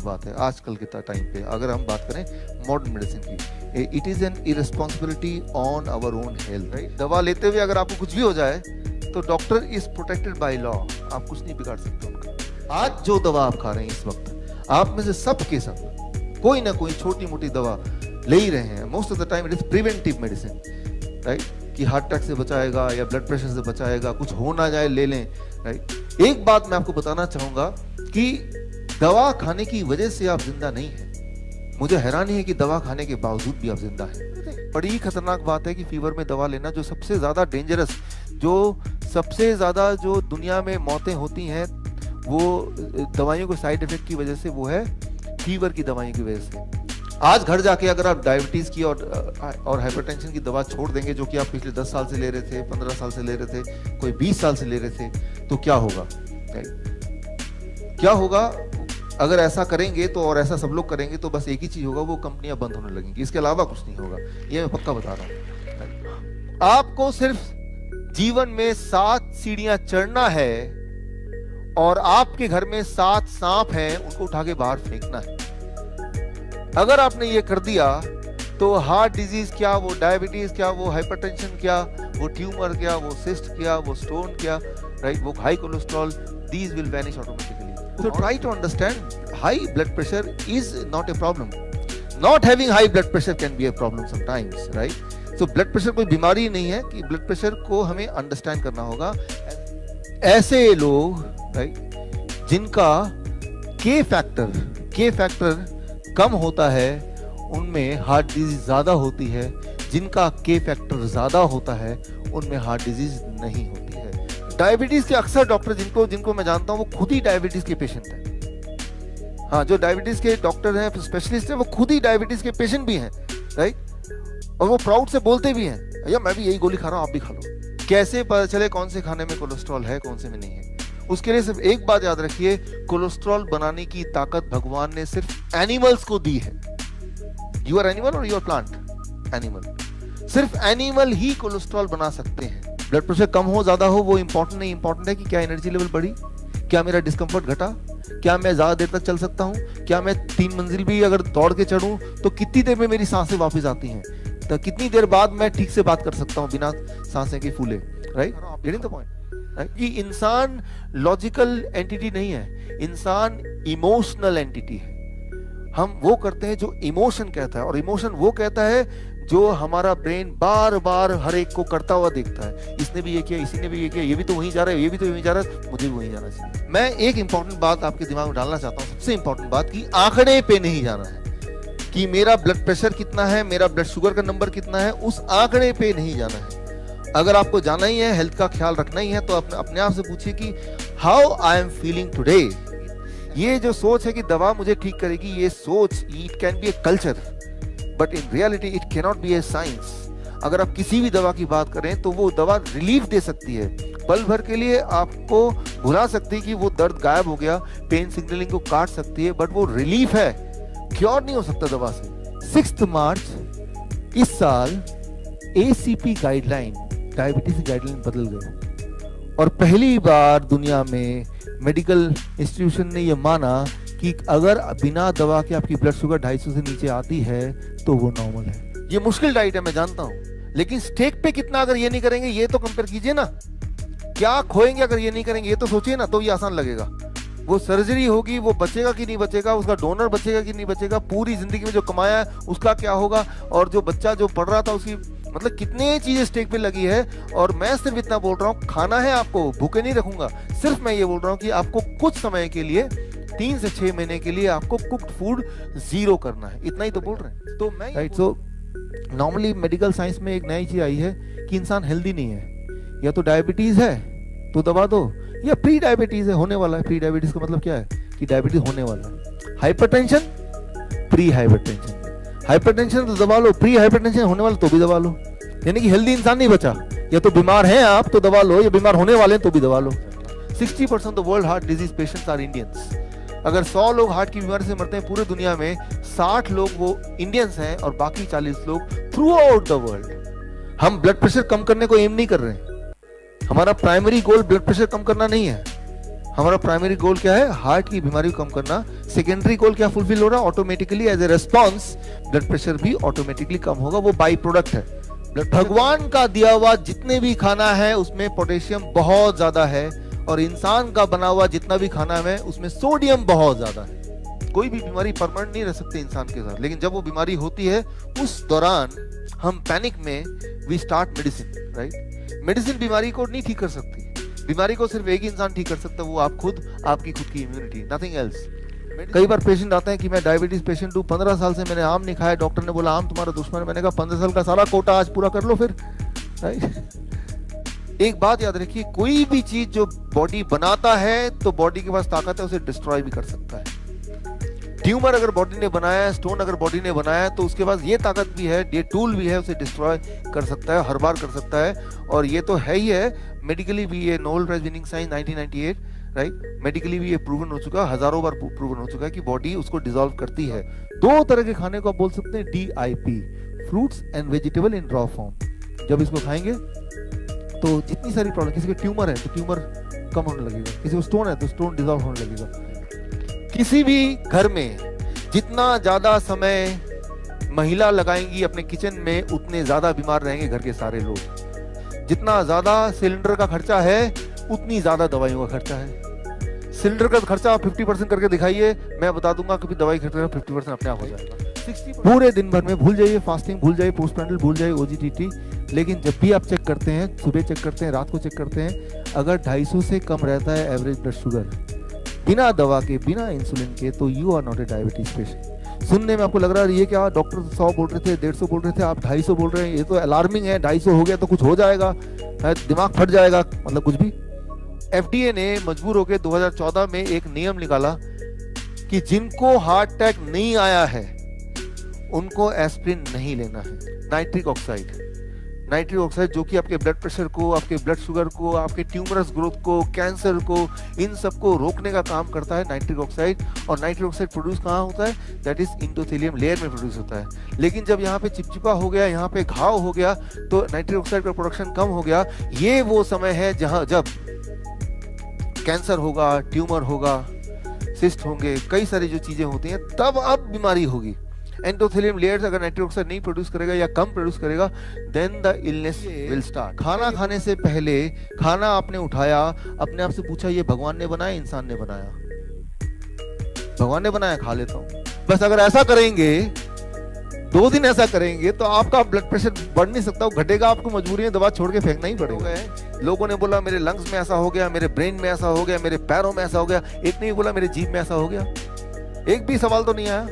बात है आजकल के टाइम पे, अगर हम बात करें मॉडर्न मेडिसिन की। It is an irresponsibility on our own health, right. दवा लेते हुए अगर आपको कुछ भी हो जाए तो doctor is protected by law, आप कुछ नहीं बिगाड़ सकते उनका। आज जो दवा आप खा रहे हैं इस वक्त, आप में से सब के सब कोई ना कोई छोटी मोटी दवा ले ही रहे हैं। Most of the time it is preventive medicine, right, कि हार्ट अटैक से बचाएगा या ब्लड प्रेशर से बचाएगा, कुछ हो ना जाए ले लें, राइट। एक बात मैं आपको बताना चाहूंगा कि दवा खाने की वजह से आप जिंदा नहीं हैं। मुझे हैरानी है कि दवा खाने के बावजूद भी आप जिंदा हैं। बड़ी ही खतरनाक बात है कि फीवर में दवा लेना, जो सबसे ज्यादा डेंजरस, जो सबसे ज्यादा जो दुनिया में मौतें होती हैं वो दवाइयों के साइड इफेक्ट की वजह से, वो है फीवर की दवाइयों की वजह से। आज घर जाके अगर आप डायबिटीज की और हाइपरटेंशन की दवा छोड़ देंगे, जो कि आप पिछले 10 साल से ले रहे थे, 15 साल से ले रहे थे, कोई 20 साल से ले रहे थे, तो क्या होगा, क्या होगा अगर ऐसा करेंगे तो, और ऐसा सब लोग करेंगे तो बस एक ही चीज होगा, वो कंपनियां बंद होने लगेंगी, इसके अलावा कुछ नहीं होगा। ये मैं पक्का बता रहा हूं। आपको सिर्फ जीवन में 7 सीढ़ियां चढ़ना है और आपके घर में 7 सांप हैं, उनको उठा के बाहर फेंकना है। अगर आपने ये कर दिया तो हार्ट डिजीज क्या, वो डायबिटीज क्या, वो हाइपरटेंशन क्या, वो ट्यूमर क्या, वो सिस्ट क्या, वो स्टोन क्या, राइट, वो high cholesterol, these will vanish automatically. So try to understand, high blood pressure is not a problem. Not having high blood pressure can be a problem sometimes, right? So blood pressure कोई बीमारी नहीं है कि blood pressure को हमें understand करना होगा। ऐसे लोग, राइट, जिनका K फैक्टर कम होता है, उनमें हार्ट डिजीज ज्यादा होती है। जिनका K फैक्टर ज्यादा होता है उनमें हार्ट डिजीज नहीं होती है। डायबिटीज के अक्सर डॉक्टर जिनको मैं जानता हूं, वो खुद ही डायबिटीज के पेशेंट हैं। हाँ, जो डायबिटीज के डॉक्टर हैं, स्पेशलिस्ट हैं, वो खुद ही डायबिटीज के पेशेंट भी हैं, राइट। और वो प्राउड से बोलते भी हैं, भैया मैं भी यही गोली खा रहा हूं, आप भी खा लो। कैसे पता चले कौन से खाने में कोलेस्ट्रॉल है, कौन से में नहीं है? उसके लिए सिर्फ एक बात याद रखिए, कोलेस्ट्रॉल बनाने की ताकत भगवान ने सिर्फ एनिमल्स को दी है। यू आर एनिमल और यू आर प्लांट? एनिमल। सिर्फ एनिमल ही कोलेस्ट्रॉल बना सकते हैं। ब्लड प्रेशर कम हो ज्यादा हो वो इंपॉर्टेंट नहीं, इंपॉर्टेंट है कि क्या एनर्जी लेवल बढ़ी, क्या मेरा डिस्कम्फर्ट घटा, क्या मैं ज्यादा देर तक चल सकता हूँ, क्या मैं 3 मंजिल भी अगर दौड़ के चढ़ूं तो कितनी देर में मेरी सांसें वापस आती हैं, तो कितनी देर बाद मैं ठीक से बात कर सकता हूँ बिना सांसें के फूले, राइट। गेटिंग द पॉइंट कि इंसान लॉजिकल एंटिटी नहीं है, इंसान इमोशनल एंटिटी है। हम वो करते हैं जो इमोशन कहता है, और इमोशन वो कहता है जो हमारा ब्रेन बार बार हर एक को करता हुआ देखता है। इसने भी ये किया, इसी ने भी ये किया, ये भी तो वहीं जा रहा है, ये भी तो वहीं जा रहा है, मुझे भी वहीं जाना चाहिए। मैं एक इंपॉर्टेंट बात आपके दिमाग में डालना चाहता हूँ, सबसे इंपॉर्टेंट बात, कि आंकड़े पे नहीं जाना है कि मेरा ब्लड प्रेशर कितना है, मेरा ब्लड शुगर का नंबर कितना है, उस आंकड़े पे नहीं जाना है। अगर आपको जाना ही है, हेल्थ का ख्याल रखना ही है, तो अपने आप से पूछिए कि how I am feeling today. ये जो सोच है कि दवा मुझे ठीक करेगी, ये सोच, it can be a culture but in reality it can not be A science. अगर आप किसी भी दवा की बात करें तो वो दवा रिलीफ दे सकती है, पल भर के लिए आपको भुला सकती है कि वो दर्द गायब हो गया, पेन सिग्नलिंग को काट सकती है, बट वो रिलीफ है, क्योर नहीं हो सकता दवा से। 6 मार्च इस साल ACP गाइडलाइन, डायबिटीज गाइडलाइन बदल गए और पहली बार दुनिया में मेडिकल इंस्टीट्यूशन ने यह माना कि अगर बिना दवा के आपकी ब्लड शुगर 250 से नीचे आती है तो वो नॉर्मल है। ये मुश्किल डाइट है, मैं जानता हूं, लेकिन स्टेक पे कितना अगर ये नहीं करेंगे, ये तो कंपेयर कीजिए ना, क्या खोएंगे अगर ये नहीं करेंगे, ये तो सोचिए ना, तो ये आसान लगेगा। वो सर्जरी होगी, वो बचेगा कि नहीं बचेगा, उसका डोनर बचेगा कि नहीं बचेगा, पूरी जिंदगी में जो कमाया है उसका क्या होगा, और जो बच्चा जो पढ़ रहा था उसकी, मतलब कितने चीजें स्टेक पे लगी है। और मैं सिर्फ इतना बोल रहा हूँ, खाना है आपको, भूखे नहीं रखूंगा, सिर्फ मैं ये बोल रहा हूँ कि आपको कुछ समय के लिए, 3 से 6 महीने के लिए आपको कुक्ड फूड 0 करना है, इतना ही तो बोल रहे हैं। तो मैं right, so normally medical science में एक नई चीज आई है कि इंसान हेल्दी नहीं है, या तो डायबिटीज है तो दबा दो, या प्री डायबिटीज है, होने वाला है। प्री डायबिटीज का मतलब क्या है कि डायबिटीज होने वाला है। हाइपरटेंशन, प्री हाइपरटेंशन, हाइपरटेंशन तो दबा लो, प्री हाइपरटेंशन होने वाला तो भी दबा लो, यानी कि हेल्दी इंसान नहीं बचा। या तो बीमार हैं आप तो दबा लो, या बीमार होने वाले हैं तो भी दबा लो। 60% of world heart disease patients are Indians. अगर 100 लोग हार्ट की बीमारी से मरते हैं पूरे दुनिया में, 60 लोग वो इंडियंस हैं और बाकी 40 लोग थ्रू आउट द वर्ल्ड। हम ब्लड प्रेशर कम करने को एम नहीं कर रहे हैं। हमारा प्राइमरी गोल ब्लड प्रेशर कम करना नहीं है, हमारा प्राइमरी गोल क्या है, हार्ट की बीमारी को कम करना, सेकेंडरी गोल क्या फुलफिल हो रहा है? Automatically as a response blood pressure भी ऑटोमेटिकली कम होगा, वो बाई प्रोडक्ट है। भगवान का दिया हुआ जितने भी खाना है उसमें पोटेशियम बहुत ज्यादा है, और इंसान का बना हुआ जितना भी खाना है उसमें सोडियम बहुत ज्यादा है। कोई भी बीमारी परमानेंट नहीं रह सकती इंसान के साथ, लेकिन जब वो बीमारी होती है उस दौरान हम पैनिक में we start medicine, right. Medicine बीमारी को नहीं ठीक कर सकती, बीमारी को सिर्फ एक ही इंसान ठीक कर सकता है, वो आप खुद, आपकी खुद की इम्यूनिटी, नथिंग एल्स। कई बार पेशेंट आते हैं कि मैं डायबिटीज पेशेंट हूँ, 15 साल से मैंने आम नहीं खाया, डॉक्टर ने बोला आम तुम्हारा दुश्मन है। मैंने कहा 15 साल का सारा कोटा आज पूरा कर लो फिर, राइट। एक बात याद रखिए, कोई भी चीज जो बॉडी बनाता है तो बॉडी के पास ताकत है उसे डिस्ट्रॉय भी कर सकता है। ट्यूमर अगर बॉडी ने बनाया है, स्टोन अगर बॉडी ने बनाया है, तो उसके पास ये ताकत भी है, ये टूल भी है, उसे डिस्ट्रॉय कर सकता है, हर बार कर सकता है। और ये तो है ही है, मेडिकली भी ये Nobel prize winning science 1998, right, medically भी ये प्रूवन हो चुका है, हजारों बार प्रूवन हो चुका है कि बॉडी उसको डिसॉल्व करती है। दो तरह के खाने को आप बोल सकते हैं DIP, fruits and vegetable in raw form. जब इसको खाएंगे तो जितनी सारी प्रॉब्लम, किसी के ट्यूमर है तो ट्यूमर कम होने लगेगा, किसी को स्टोन है तो स्टोन डिसॉल्व होने लगेगा। किसी भी घर में जितना ज्यादा समय महिला लगाएंगी अपने किचन में, उतने ज्यादा बीमार रहेंगे घर के सारे लोग। जितना ज्यादा सिलेंडर का खर्चा है उतनी ज्यादा दवाइयों का खर्चा है। सिलेंडर का खर्चा 50% करके दिखाइए, मैं बता दूंगा कि दवाई खर्चा 50% अपने आप हो जाएगा। पूरे दिन भर में भूल जाइए, फास्टिंग भूल जाइए, पोस्टप्रांडल भूल जाइए, OGTT, लेकिन जब भी आप चेक करते हैं, सुबह चेक करते हैं, रात को चेक करते हैं, अगर 250 से कम रहता है एवरेज ब्लड शुगर बिना दवा के, बिना इंसुलिन के, तो you are not a diabetes patient. सुनने में आपको लग रहा है ये क्या, डॉक्टर 100 बोल रहे थे, 150 बोल रहे थे, आप 250 बोल रहे हैं, ये तो अलार्मिंग है। 250 हो गया तो कुछ हो जाएगा, दिमाग फट जाएगा, मतलब कुछ भी। FDA ने मजबूर होकर 2014 में एक नियम निकाला कि जिनको हार्ट अटैक नहीं आया है उनको एस्पिरिन नहीं लेना है। नाइट्रिक ऑक्साइड जो कि आपके ब्लड प्रेशर को, आपके ब्लड शुगर को, आपके ट्यूमरस ग्रोथ को, कैंसर को, इन सबको रोकने का काम करता है नाइट्रिक ऑक्साइड। और नाइट्रिक ऑक्साइड प्रोड्यूस कहाँ होता है? दैट इज इंडोथेलियम लेयर में प्रोड्यूस होता है। लेकिन जब यहाँ पे चिपचिपा हो गया, यहाँ पे घाव हो गया, तो नाइट्रिक ऑक्साइड का प्रोडक्शन कम हो गया। ये वो समय है जहाँ जब कैंसर होगा, ट्यूमर होगा, सिस्ट होंगे, कई सारी जो चीजें होती हैं, तब अब बीमारी होगी। एंडोथेलियम लेयर्स अगर नाइट्रिक ऑक्साइड नहीं प्रोड्यूस करेगा या कम प्रोड्यूस करेगा, then the illness will start. खाना खाने से पहले खाना आपने उठाया, अपने आप से पूछा ये भगवान ने बनाया, इंसान ने बनाया? भगवान ने बनाया, खा लेता हूं। बस अगर ऐसा करेंगे, 2 दिन ऐसा करेंगे, तो आपका ब्लड प्रेशर बढ़ नहीं सकता, वो घटेगा। आपको मजबूरी में दवा छोड़ के फेंकना ही पड़ेगा। लोगों ने बोला मेरे लंग्स में ऐसा हो गया, मेरे ब्रेन में ऐसा हो गया, मेरे पैरों में ऐसा हो गया। एक ने बोला मेरे जीभ में ऐसा हो गया। एक भी सवाल तो नहीं आया,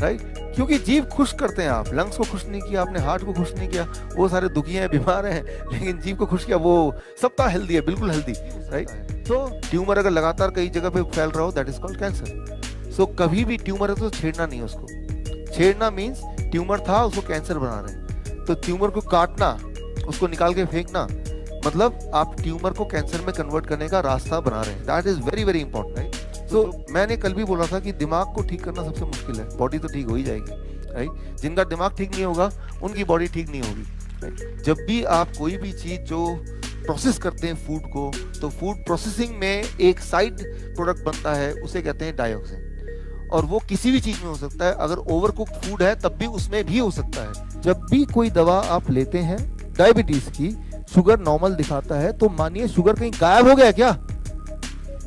राइट? क्योंकि जीभ खुश करते हैं आप, लंग्स को खुश नहीं किया आपने, हार्ट को खुश नहीं किया, वो सारे दुखी हैं, बीमार हैं, लेकिन जीभ को खुश किया, वो सबका हेल्दी है, बिल्कुल हेल्दी, राइट? तो ट्यूमर अगर लगातार कई जगह पे फैल रहा हो, दैट इज कॉल्ड कैंसर। सो कभी भी ट्यूमर है तो छेड़ना नहीं है उसको। छेड़ना मीन्स ट्यूमर था, उसको कैंसर बना रहे हैं। तो ट्यूमर को काटना, उसको निकाल के फेंकना, मतलब आप ट्यूमर को कैंसर में कन्वर्ट करने का रास्ता बना रहे हैं। That is very very important, right? तो मैंने कल भी बोला था कि दिमाग को ठीक करना सबसे मुश्किल है, बॉडी तो ठीक हो ही जाएगी, राइट? जिनका दिमाग ठीक नहीं होगा उनकी बॉडी ठीक नहीं होगी, राइट? जब भी आप कोई भी चीज जो प्रोसेस करते हैं फूड को, तो फूड प्रोसेसिंग में एक साइड प्रोडक्ट बनता है, उसे कहते हैं डाइऑक्सिन। और वो किसी भी चीज में हो सकता है, अगर ओवर कुक्ड फूड है तब भी उसमें भी हो सकता है। जब भी कोई दवा आप लेते हैं डायबिटीज की, शुगर नॉर्मल दिखाता है, तो मानिए शुगर कहीं गायब हो गया क्या?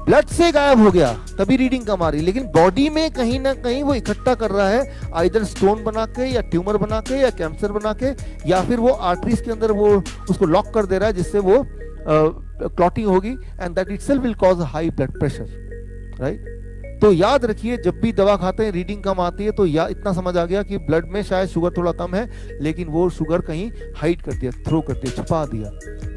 ब्लड से गायब हो गया, तभी रीडिंग कम आ रही, लेकिन बॉडी में कहीं ना कहीं वो इकट्ठा कर रहा है, आइदर स्टोन बना के, या ट्यूमर बना के, या कैंसर बना के, या फिर वो आर्टरीज के अंदर वो उसको लॉक कर दे रहा है, जिससे वो क्लॉटिंग होगी, and that itself will cause high blood pressure, right? तो याद रखिए, जब भी दवा खाते हैं रीडिंग कम आती है, तो इतना समझ आ गया कि ब्लड में शायद शुगर थोड़ा कम है, लेकिन वो शुगर कहीं हाइड कर दिया, थ्रो कर दिया, छुपा दिया,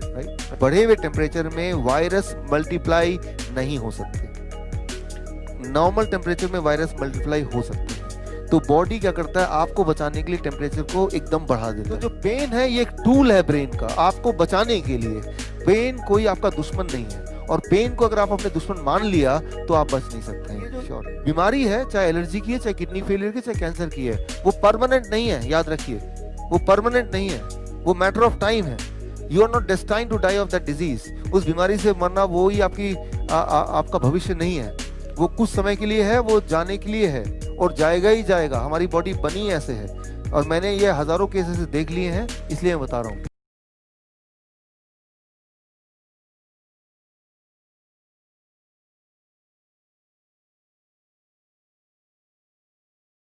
राइट? बढ़े हुए टेम्परेचर में वायरस मल्टीप्लाई नहीं हो सकते, नॉर्मल टेम्परेचर में वायरस मल्टीप्लाई हो सकते हैं। तो बॉडी क्या करता है, आपको बचाने के लिए टेम्परेचर को एकदम बढ़ा देता है। तो जो पेन है ये एक टूल है ब्रेन का आपको बचाने के लिए। पेन कोई आपका दुश्मन नहीं है, और पेन को अगर आप अपने दुश्मन मान लिया तो आप बच नहीं सकते हैं। बीमारी है, चाहे एलर्जी की है, चाहे किडनी फेलियर की, चाहे कैंसर की है, वो परमानेंट नहीं है, याद रखिए, वो परमानेंट नहीं है, वो मैटर ऑफ टाइम है। You are not destined to die of that disease. उस बीमारी से मरना वो ही आपका भविष्य नहीं है, वो कुछ समय के लिए है, वो जाने के लिए है और जाएगा ही जाएगा। हमारी बॉडी बनी ऐसे है और मैंने ये हजारों केसेस देख लिए हैं, इसलिए मैं बता रहा हूँ।